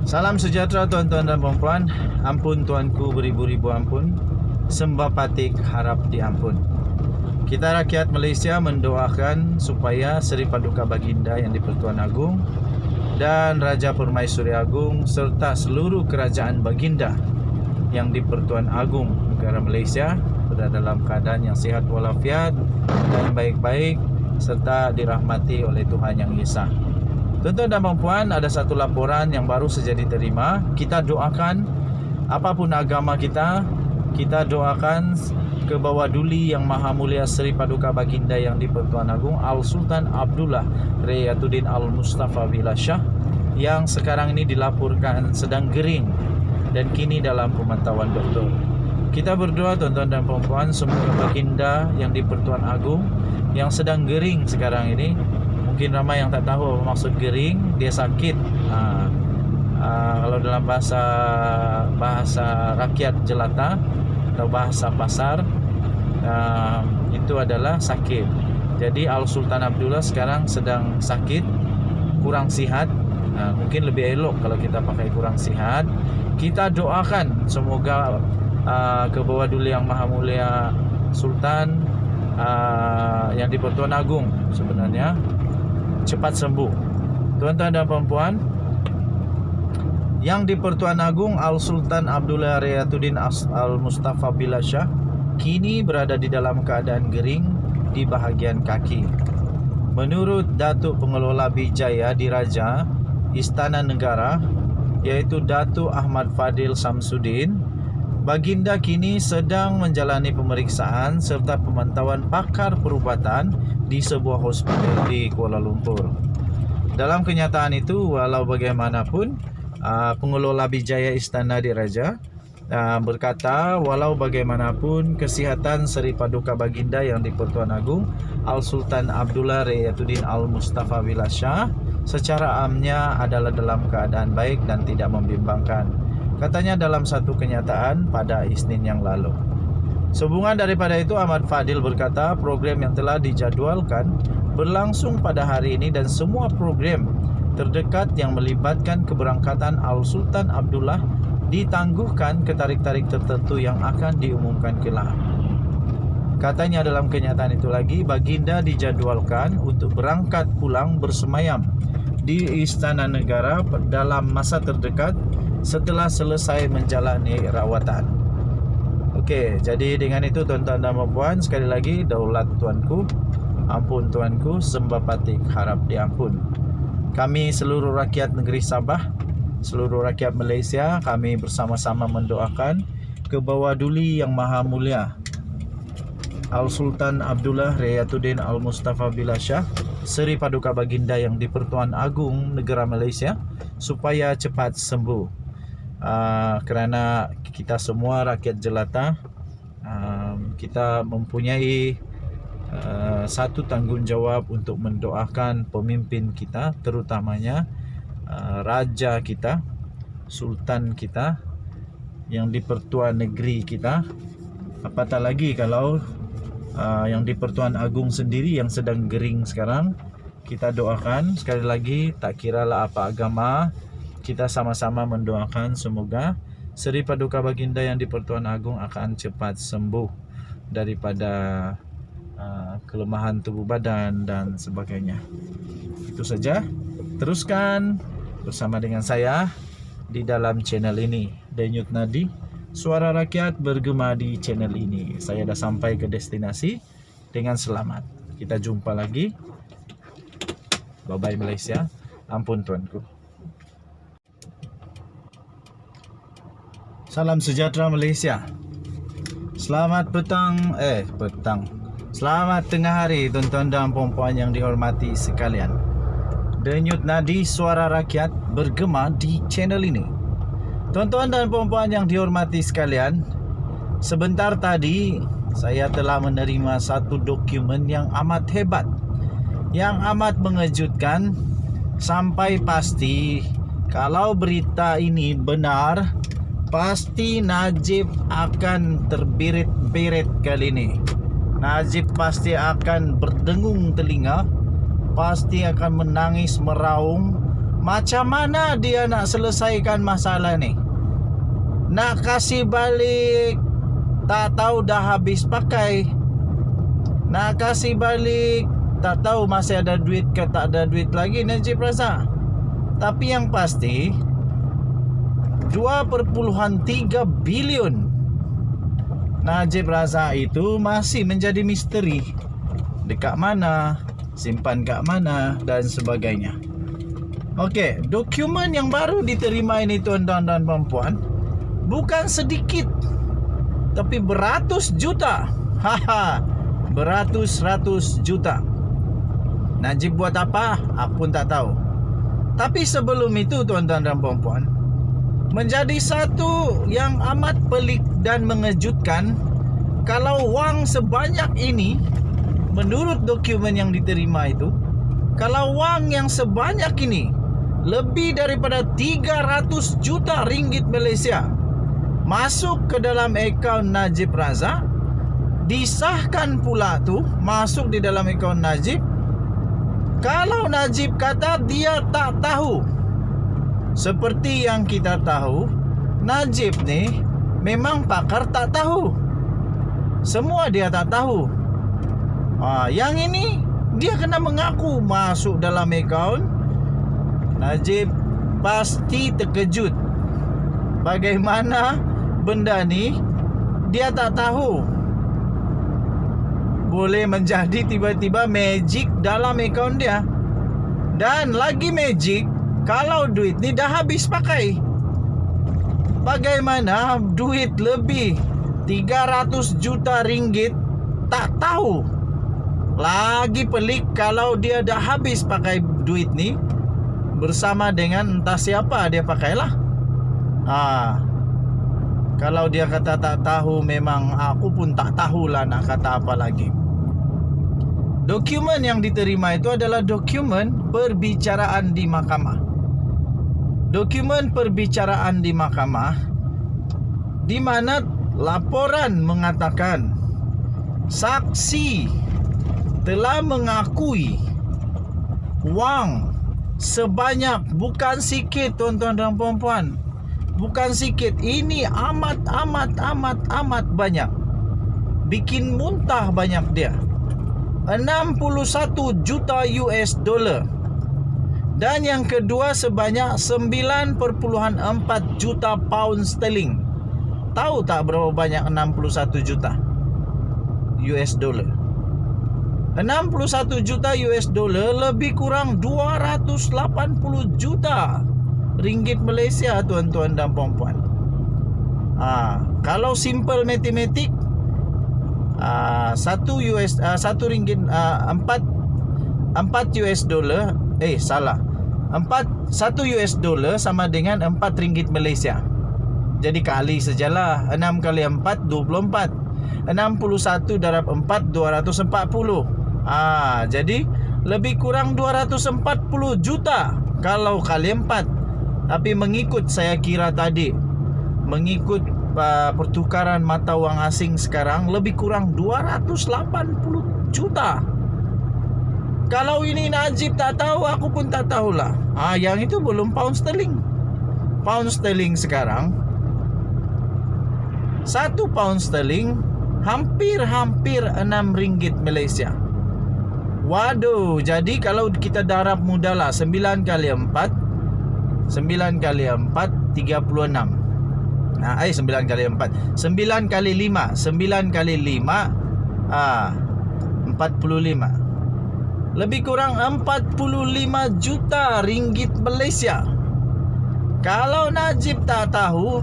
Salam sejahtera tuan-tuan dan puan-puan. Ampun tuanku beribu-ribu ampun, sembah patik harap diampun. Kita rakyat Malaysia mendoakan supaya Seri Paduka Baginda Yang di-Pertuan Agong dan Raja Permaisuri Agong serta seluruh kerajaan Baginda Yang di-Pertuan Agong negara Malaysia berada dalam keadaan yang sihat walafiat dan baik-baik serta dirahmati oleh Tuhan Yang Esa. Tuan-tuan dan puan-puan, ada satu laporan yang baru saja diterima. Kita doakan apapun agama kita doakan ke bawah duli Yang Maha Mulia Seri Paduka Baginda Yang di-Pertuan Agong Al-Sultan Abdullah Rayatuddin Al-Mustafa Billah Shah yang sekarang ini dilaporkan sedang gering dan kini dalam pemantauan doktor. Kita berdoa tuan-tuan dan puan-puan, semoga Baginda Yang di-Pertuan Agong yang sedang gering sekarang ini, mungkin ramai yang tak tahu apa maksud gering, dia sakit. Kalau dalam bahasa rakyat jelata atau bahasa pasar, itu adalah sakit. Jadi Al-Sultan Abdullah sekarang sedang sakit, kurang sihat. Mungkin lebih elok kalau kita pakai kurang sihat. Kita doakan semoga ke bawah duli Yang Maha Mulia Sultan Yang di-Pertuan Agong sebenarnya cepat sembuh. Tuan-tuan dan puan-puan, Yang di-Pertuan Agong Al-Sultan Abdullah Rayatuddin Al-Mustafa Billah Shah kini berada di dalam keadaan gering di bahagian kaki. Menurut Datuk Pengelola Bijaya Diraja Istana Negara, yaitu Datuk Ahmad Fadil Samsudin, Baginda kini sedang menjalani pemeriksaan serta pemantauan pakar perubatan di sebuah hospital di Kuala Lumpur. Dalam kenyataan itu, walau bagaimanapun, Pengelola Bijaya Istana Diraja berkata, walau bagaimanapun kesihatan Seri Paduka Baginda Yang di-Pertuan Agong Al-Sultan Abdullah Rayatuddin Al-Mustafa Billah Shah secara amnya adalah dalam keadaan baik dan tidak membimbangkan, katanya dalam satu kenyataan pada Isnin yang lalu. Sehubungan daripada itu, Ahmad Fadil berkata, program yang telah dijadualkan berlangsung pada hari ini dan semua program terdekat yang melibatkan keberangkatan Al-Sultan Abdullah ditangguhkan ke tarik-tarik tertentu yang akan diumumkan kelak. Katanya dalam kenyataan itu lagi, Baginda dijadualkan untuk berangkat pulang bersemayam di Istana Negara dalam masa terdekat setelah selesai menjalani rawatan. Okey, jadi dengan itu tuan-tuan dan puan, sekali lagi, daulat tuanku, ampun tuanku, sembah patik harap diampun. Kami seluruh rakyat negeri Sabah, seluruh rakyat Malaysia, kami bersama-sama mendoakan ke bawah duli Yang Maha Mulia Al-Sultan Abdullah Rayatuddin Al-Mustafa Billah Shah, Seri Paduka Baginda Yang di-Pertuan Agong negara Malaysia, supaya cepat sembuh. Kerana kita semua rakyat jelata, kita mempunyai satu tanggungjawab untuk mendoakan pemimpin kita, terutamanya raja kita, sultan kita, yang di-Pertuan negeri kita. Apatah lagi kalau Yang di-Pertuan Agong sendiri yang sedang gering sekarang. Kita doakan sekali lagi, tak kiralah apa agama, kita sama-sama mendoakan semoga Seri Paduka Baginda Yang di-Pertuan Agong akan cepat sembuh daripada kelemahan tubuh badan dan sebagainya. Itu saja. Teruskan bersama dengan saya di dalam channel ini, Denyut Nadi, suara rakyat bergema di channel ini. Saya dah sampai ke destinasi dengan selamat. Kita jumpa lagi. Bye-bye Malaysia. Ampun tuanku. Salam sejahtera Malaysia. Selamat petang. Selamat tengah hari tuan-tuan dan puan-puan yang dihormati sekalian. Denyut Nadi, suara rakyat bergema di channel ini. Tuan-tuan dan puan-puan yang dihormati sekalian, sebentar tadi saya telah menerima satu dokumen yang amat hebat, yang amat mengejutkan. Sampai pasti kalau berita ini benar, pasti Najib akan terbirit-birit kali ini. Najib pasti akan berdengung telinga, pasti akan menangis meraung, Macam mana dia nak selesaikan masalah ni? Nak kasih balik, tak tahu dah habis pakai. Nak kasih balik, tak tahu masih ada duit ke tak ada duit lagi Najib Razak. Tapi yang pasti 2.3 bilion Najib Razak itu masih menjadi misteri. Dekat mana, simpan kat mana dan sebagainya. Okey, dokumen yang baru diterima ini tuan-tuan dan puan-puan, bukan sedikit, tapi beratus juta. Haha, beratus-ratus juta. Najib buat apa? Aku pun tak tahu. Tapi sebelum itu tuan-tuan dan puan-puan, menjadi satu yang amat pelik dan mengejutkan kalau wang sebanyak ini, menurut dokumen yang diterima itu, kalau wang yang sebanyak ini, lebih daripada 300 juta ringgit Malaysia, masuk ke dalam akaun Najib Razak, disahkan pula tu masuk di dalam akaun Najib. Kalau Najib kata dia tak tahu, seperti yang kita tahu, Najib ni memang pakar tak tahu. Semua dia tak tahu. Yang ini dia kena mengaku masuk dalam akaun. Najib pasti terkejut. Bagaimana benda ni dia tak tahu. Boleh menjadi tiba-tiba magic dalam akaun dia. Dan lagi magic kalau duit ni dah habis pakai. Bagaimana duit lebih 300 juta ringgit tak tahu. Lagi pelik kalau dia dah habis pakai duit ni bersama dengan entah siapa dia pakailah. Kalau dia kata tak tahu, memang aku pun tak tahulah nak kata apa lagi. Dokumen yang diterima itu adalah dokumen perbicaraan di mahkamah. Dokumen perbicaraan di mahkamah di mana laporan mengatakan saksi telah mengakui wang sebanyak, bukan sikit tuan-tuan dan puan-puan, bukan sikit, ini amat banyak. Bikin muntah banyak dia. 61 juta US dollar. Dan yang kedua sebanyak 9.4 juta pound sterling. Tahu tak berapa banyak 61 juta US dollar? 61 juta US dollar lebih kurang 280 juta ringgit Malaysia tuan-tuan dan puan-puan. Kalau simple matematik, 1 ringgit 4 US dollar, 1 US dollar sama dengan 4 ringgit Malaysia. Jadi kali sajalah, 6 kali 4 24. 61 darab 4 240. Jadi lebih kurang 240 juta kalau kali 4. Tapi mengikut saya kira tadi, mengikut pertukaran mata wang asing sekarang, lebih kurang 280 juta. Kalau ini Najib tak tahu, aku pun tak tahulah. Yang itu belum pound sterling. Pound sterling sekarang, 1 pound sterling hampir 6 ringgit Malaysia. Waduh, jadi kalau kita darab mudahlah, 9 kali 4 36. 9 kali 4 9 kali 5 45. Lebih kurang 45 juta ringgit Malaysia. Kalau Najib tak tahu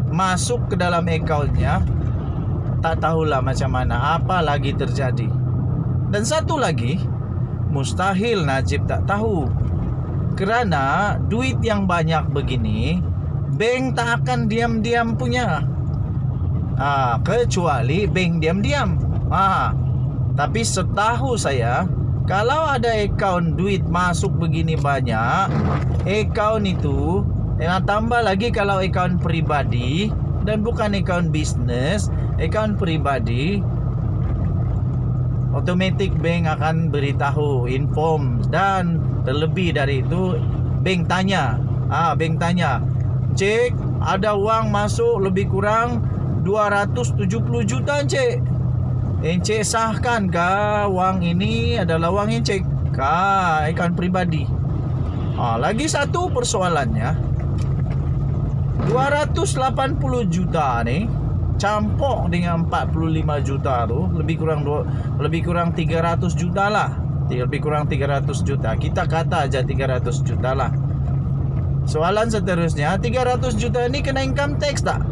masuk ke dalam akaunnya, tak tahulah macam mana, apa lagi terjadi. Dan satu lagi, mustahil Najib tak tahu. Kerana duit yang banyak begini, bank tak akan diam-diam punya. Kecuali bank diam-diam. Tapi setahu saya, kalau ada akaun duit masuk begini banyak, akaun itu, tambah lagi kalau akaun pribadi dan bukan akaun bisnes, akaun pribadi, otomatik bank akan beritahu, inform, dan terlebih dari itu bank tanya. Bank tanya, "Cik, ada uang masuk lebih kurang 270 juta, Cik. Encik sahkan kah wang ini adalah wang encik kah akaun pribadi?" Lagi satu persoalannya, 280 juta ni campur dengan 45 juta tu lebih kurang 300 juta lah. Lebih kurang 300 juta. Kita kata aja 300 juta lah. Soalan seterusnya, 300 juta ni kena income tax tak?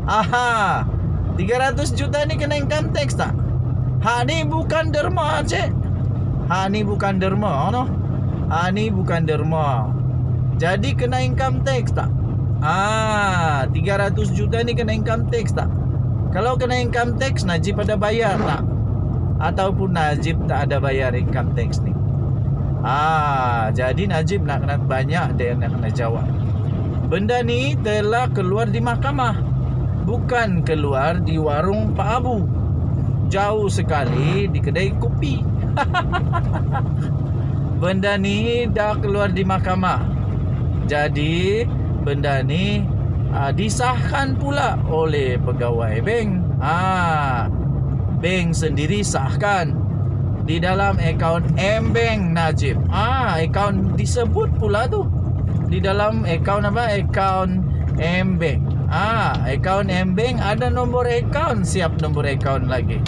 300 juta ni kena income tax tak? Ni bukan derma, Cik. Ni bukan derma, no? Ni bukan derma. Jadi kena income tax tak? 300 juta ni kena income tax tak? Kalau kena income tax, Najib ada bayar tak? Ataupun Najib tak ada bayar income tax ni? Jadi Najib nak kena banyak dia nak kena jawab. Benda ni telah keluar di mahkamah, bukan keluar di warung Pak Abu. Jauh sekali di kedai kopi. Benda ni dah keluar di mahkamah. Jadi benda ni disahkan pula oleh pegawai bank. Bank sendiri sahkan di dalam akaun M-Bank Najib. Akaun disebut pula tu di dalam akaun apa? Akaun M-Bank. Akaun M-Bank ada nombor akaun, siap nombor akaun lagi.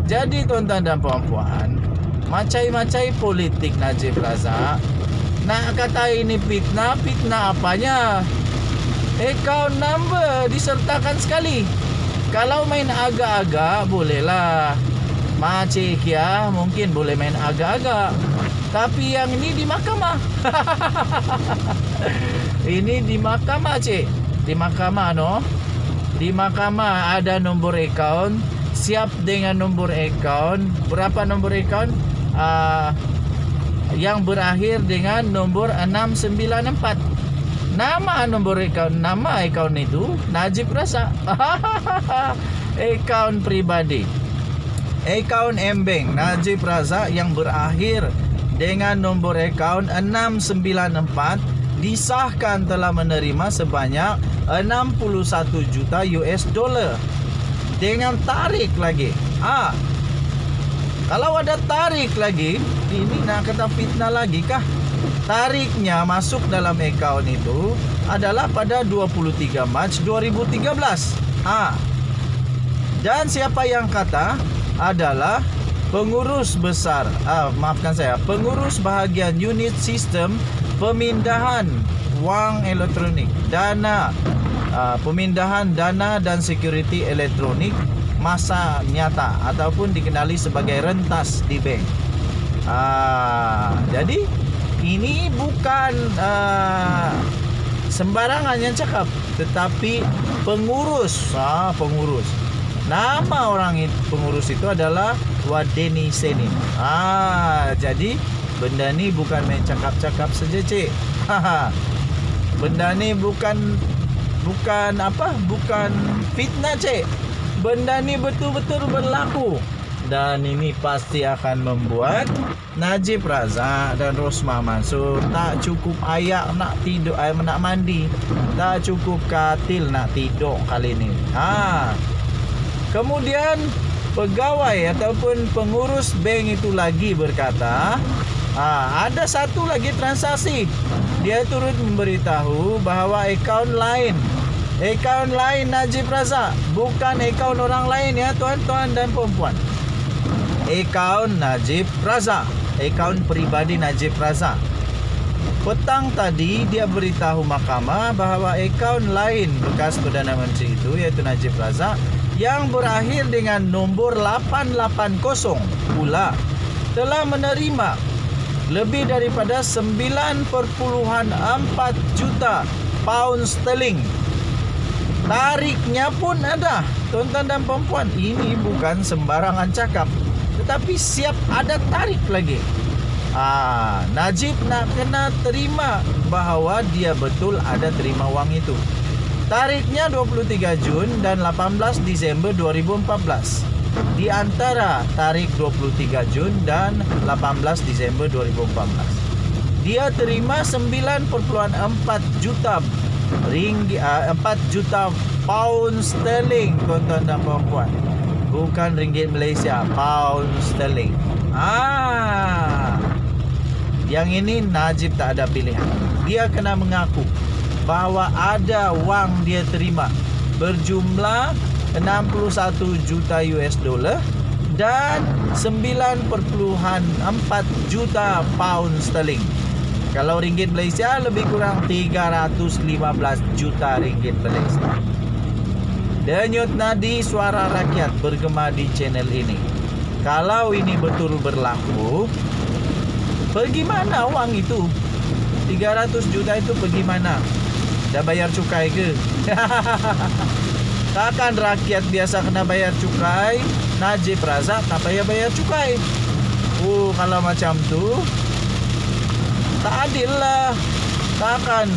Jadi tuan-tuan dan puan-puan, macai-macai politik Najib Razak. Nak kata ini fitnah, fitnah apanya? Akaun number disertakan sekali. Kalau main agak-agak bolehlah. Macik ya, mungkin boleh main agak-agak. Tapi yang ini di mahkamah. Ini di mahkamah, Cik. Di mahkamah, no? Di mahkamah ada nombor akaun, siap dengan nombor akaun. Berapa nombor akaun? Yang berakhir dengan nombor 694. Nama nombor akaun, nama akaun itu Najib Razak. Akaun pribadi. Akaun M-Bank Najib Razak yang berakhir dengan nombor akaun 694 disahkan telah menerima sebanyak 61 juta US dollar dengan tarik lagi. Kalau ada tarik lagi, ini nak kata fitnah lagi kah? Tariknya masuk dalam akaun itu adalah pada 23 Mac 2013. Dan siapa yang kata adalah pengurus besar, pengurus bahagian unit sistem pemindahan wang elektronik, pemindahan dana dan security elektronik masa nyata ataupun dikenali sebagai rentas di bank. Jadi ini bukan sembarangan yang cakap, tetapi pengurus. Nama orang pengurus itu adalah Wadeni Senin. Jadi benda ni bukan main cakap-cakap saja, Cik. Benda ni bukan fitnah, Cik. Benda ni betul-betul berlaku. Dan ini pasti akan membuat Najib Razak dan Rosmah Mansur tak cukup ayak nak tidur, nak mandi. Tak cukup katil nak tidur kali ni. Kemudian pegawai ataupun pengurus bank itu lagi berkata, ada satu lagi transaksi. Dia turut memberitahu bahawa akaun lain Najib Razak, bukan akaun orang lain ya tuan-tuan dan puan-puan. Akaun Najib Razak, akaun pribadi Najib Razak. Petang tadi dia beritahu mahkamah bahawa akaun lain bekas Perdana Menteri itu, iaitu Najib Razak, yang berakhir dengan nombor 880 pula telah menerima lebih daripada 9.4 juta pound sterling. Tariknya pun ada, tuan-tuan dan puan-puan. Ini bukan sembarangan cakap, tetapi siap ada tarik lagi. Najib nak kena terima bahawa dia betul ada terima wang itu. Tariknya 23 Jun dan 18 Disember 2014. Di antara tarik 23 Jun dan 18 Disember 2014. dia terima 9,4 juta 4 juta pound sterling, tuan-tuan dan puan-puan. Bukan ringgit Malaysia, pound sterling. Yang ini Najib tak ada pilihan. Dia kena mengaku bahawa ada wang dia terima berjumlah 61 juta US dollar dan 9,4 juta pound sterling. Kalau ringgit Malaysia lebih kurang 315 juta ringgit Malaysia. Denyut nadi suara rakyat bergema di channel ini. Kalau ini betul berlaku, pergi mana wang itu? 300 juta itu pergi mana? Dah bayar cukai ke? Takkan rakyat biasa kena bayar cukai, Najib Razak tak payah bayar cukai. Kalau macam tu tak adil lah. Takkan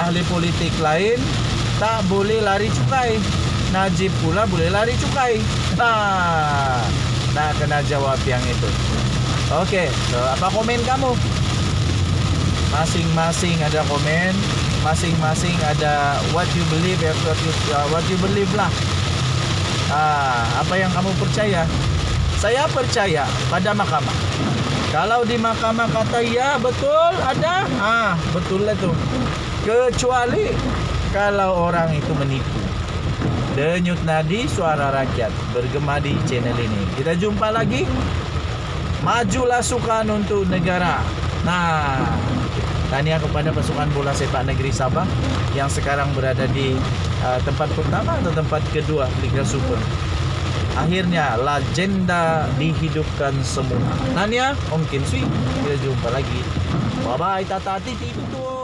ahli politik lain tak boleh lari cukai, Najib pula boleh lari cukai. Nak kena jawab yang itu. Okey, so apa komen kamu? Masing-masing ada komen, masing-masing ada what you believe, what you believe lah. Apa yang kamu percaya? Saya percaya pada mahkamah. Kalau di mahkamah kata ya betul ada, betul lah tu. Kecuali kalau orang itu menipu. Denyut nadi suara rakyat bergema di channel ini. Kita jumpa lagi. Majulah sukan untuk negara. Tahniah kepada pasukan bola sepak negeri Sabah yang sekarang berada di tempat pertama atau tempat kedua Liga Super. Akhirnya legenda dihidupkan semua. Tahniah Om Kim Sui. Kita jumpa lagi. Bye bye, tata titi tutu.